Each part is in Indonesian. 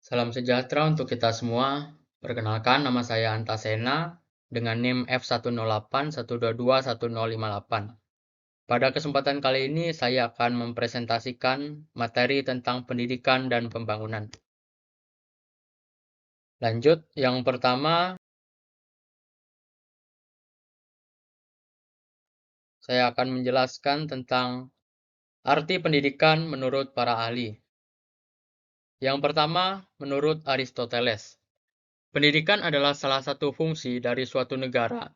Salam sejahtera untuk kita semua. Perkenalkan, nama saya Antasena dengan NIM F10812210058. Pada kesempatan kali ini, saya akan mempresentasikan materi tentang pendidikan dan pembangunan. Lanjut, yang pertama, saya akan menjelaskan tentang arti pendidikan menurut para ahli. Yang pertama, menurut Aristoteles, pendidikan adalah salah satu fungsi dari suatu negara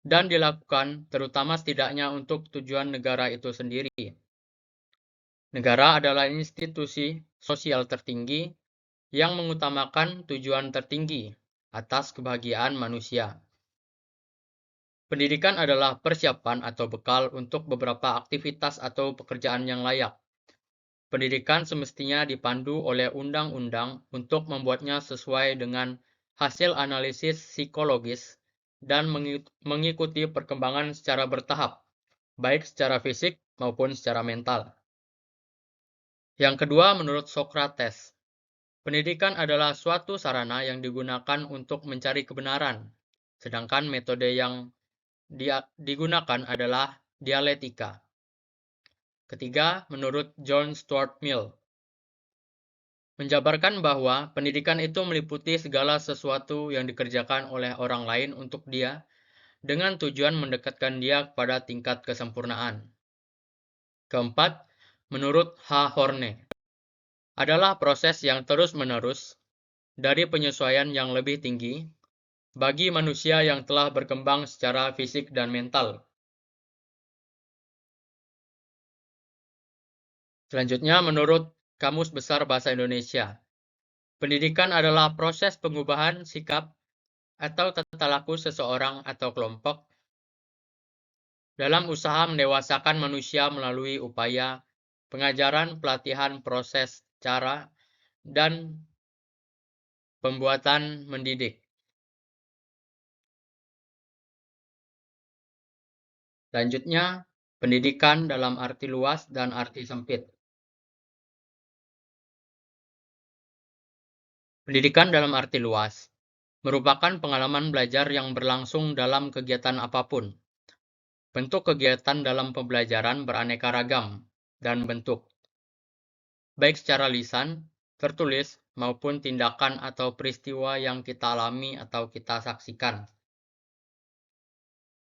dan dilakukan terutama setidaknya untuk tujuan negara itu sendiri. Negara adalah institusi sosial tertinggi yang mengutamakan tujuan tertinggi atas kebahagiaan manusia. Pendidikan adalah persiapan atau bekal untuk beberapa aktivitas atau pekerjaan yang layak. Pendidikan semestinya dipandu oleh undang-undang untuk membuatnya sesuai dengan hasil analisis psikologis dan mengikuti perkembangan secara bertahap, baik secara fisik maupun secara mental. Yang kedua, menurut Socrates, pendidikan adalah suatu sarana yang digunakan untuk mencari kebenaran, sedangkan metode yang digunakan adalah dialektika. Ketiga, menurut John Stuart Mill, menjabarkan bahwa pendidikan itu meliputi segala sesuatu yang dikerjakan oleh orang lain untuk dia dengan tujuan mendekatkan dia kepada tingkat kesempurnaan. Keempat, menurut H. Horne, adalah proses yang terus-menerus dari penyesuaian yang lebih tinggi bagi manusia yang telah berkembang secara fisik dan mental. Selanjutnya, menurut Kamus Besar Bahasa Indonesia, pendidikan adalah proses pengubahan sikap atau tata laku seseorang atau kelompok dalam usaha mendewasakan manusia melalui upaya pengajaran, pelatihan, proses, cara, dan pembuatan mendidik. Selanjutnya, pendidikan dalam arti luas dan arti sempit. Pendidikan dalam arti luas merupakan pengalaman belajar yang berlangsung dalam kegiatan apapun. Bentuk kegiatan dalam pembelajaran beraneka ragam dan bentuk, baik secara lisan, tertulis, maupun tindakan atau peristiwa yang kita alami atau kita saksikan.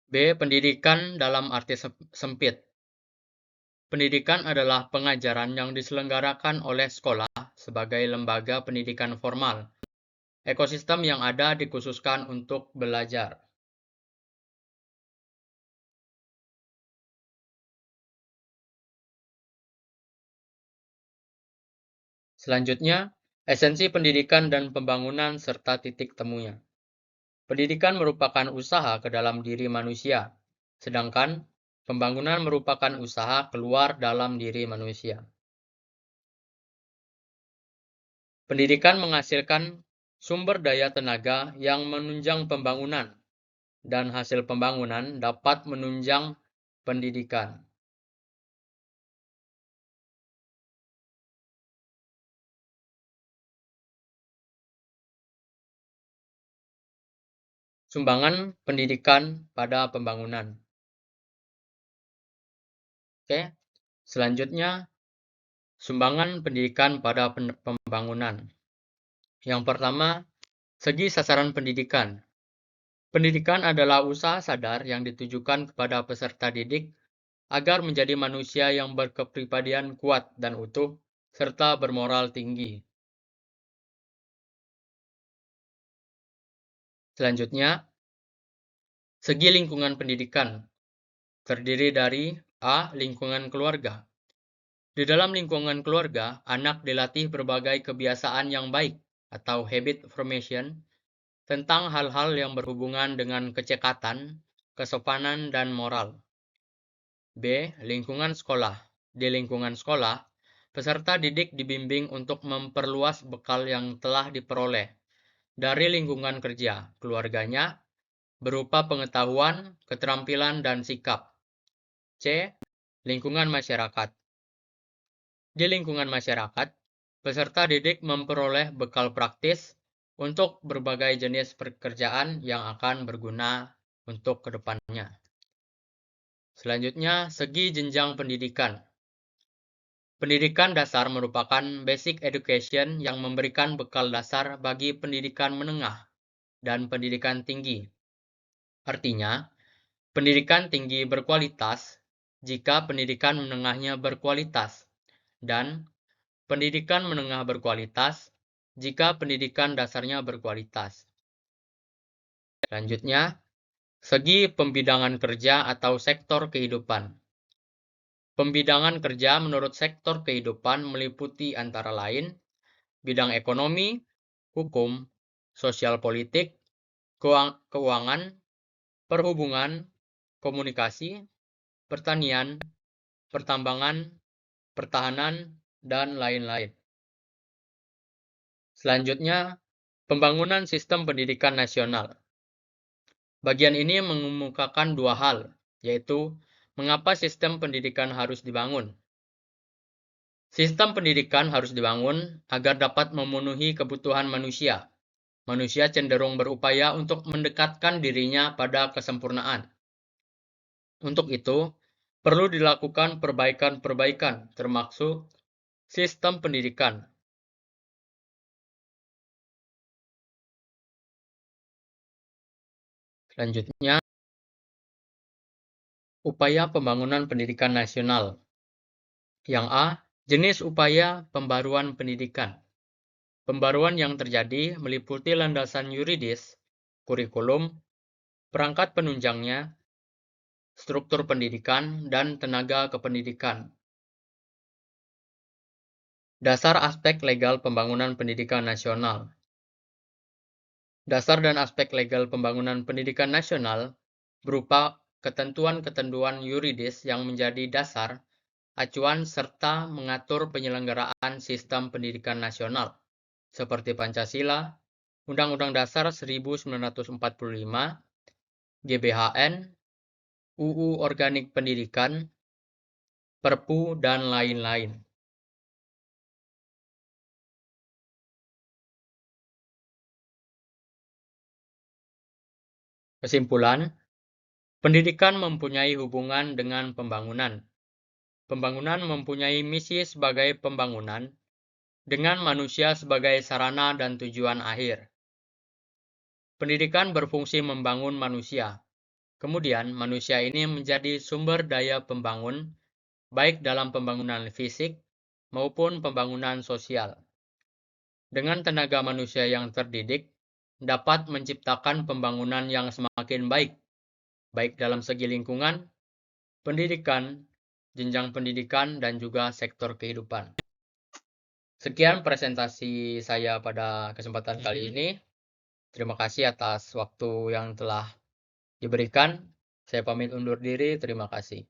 B. Pendidikan dalam arti sempit. Pendidikan adalah pengajaran yang diselenggarakan oleh sekolah sebagai lembaga pendidikan formal. Ekosistem yang ada dikhususkan untuk belajar. Selanjutnya, esensi pendidikan dan pembangunan serta titik temunya. Pendidikan merupakan usaha ke dalam diri manusia, sedangkan pembangunan merupakan usaha keluar dalam diri manusia. Pendidikan menghasilkan sumber daya tenaga yang menunjang pembangunan, dan hasil pembangunan dapat menunjang pendidikan. Sumbangan pendidikan pada pembangunan. Oke, selanjutnya sumbangan pendidikan pada pembangunan. Yang pertama, segi sasaran pendidikan. Pendidikan adalah usaha sadar yang ditujukan kepada peserta didik agar menjadi manusia yang berkepribadian kuat dan utuh, serta bermoral tinggi. Selanjutnya, segi lingkungan pendidikan terdiri dari A. Lingkungan keluarga. Di dalam lingkungan keluarga, anak dilatih berbagai kebiasaan yang baik atau habit formation tentang hal-hal yang berhubungan dengan kecekatan, kesopanan, dan moral. B. Lingkungan sekolah. Di lingkungan sekolah, peserta didik dibimbing untuk memperluas bekal yang telah diperoleh dari lingkungan kerja keluarganya berupa pengetahuan, keterampilan, dan sikap. C. Lingkungan masyarakat. Di lingkungan masyarakat, Peserta didik memperoleh bekal praktis untuk berbagai jenis pekerjaan yang akan berguna untuk kedepannya. Selanjutnya, segi jenjang pendidikan. Pendidikan dasar merupakan basic education yang memberikan bekal dasar bagi pendidikan menengah dan pendidikan tinggi. Artinya, pendidikan tinggi berkualitas jika pendidikan menengahnya berkualitas, dan pendidikan menengah berkualitas jika pendidikan dasarnya berkualitas. Selanjutnya, segi pembidangan kerja atau sektor kehidupan. Pembidangan kerja menurut sektor kehidupan meliputi antara lain bidang ekonomi, hukum, sosial politik, keuangan, perhubungan, komunikasi, pertanian, pertambangan, pertahanan, dan lain-lain. Selanjutnya, pembangunan sistem pendidikan nasional. Bagian ini mengemukakan dua hal, yaitu mengapa sistem pendidikan harus dibangun. Sistem pendidikan harus dibangun agar dapat memenuhi kebutuhan manusia. Manusia cenderung berupaya untuk mendekatkan dirinya pada kesempurnaan. Untuk itu, perlu dilakukan perbaikan-perbaikan, termasuk sistem pendidikan. Selanjutnya, upaya pembangunan pendidikan nasional. Yang A, jenis upaya pembaruan pendidikan. Pembaruan yang terjadi meliputi landasan yuridis, kurikulum, perangkat penunjangnya, struktur pendidikan, dan tenaga kependidikan. Dasar aspek legal pembangunan pendidikan nasional. Dasar dan aspek legal pembangunan pendidikan nasional berupa ketentuan-ketentuan yuridis yang menjadi dasar, acuan, serta mengatur penyelenggaraan sistem pendidikan nasional, seperti Pancasila, Undang-Undang Dasar 1945, GBHN, UU Organik Pendidikan, Perpu, dan lain-lain. Kesimpulan, pendidikan mempunyai hubungan dengan pembangunan. Pembangunan mempunyai misi sebagai pembangunan dengan manusia sebagai sarana dan tujuan akhir. Pendidikan berfungsi membangun manusia. Kemudian, manusia ini menjadi sumber daya pembangun, baik dalam pembangunan fisik maupun pembangunan sosial. Dengan tenaga manusia yang terdidik, dapat menciptakan pembangunan yang semakin baik, baik dalam segi lingkungan, pendidikan, jenjang pendidikan, dan juga sektor kehidupan. Sekian presentasi saya pada kesempatan kali ini. Terima kasih atas waktu yang telah diberikan. Saya pamit undur diri. Terima kasih.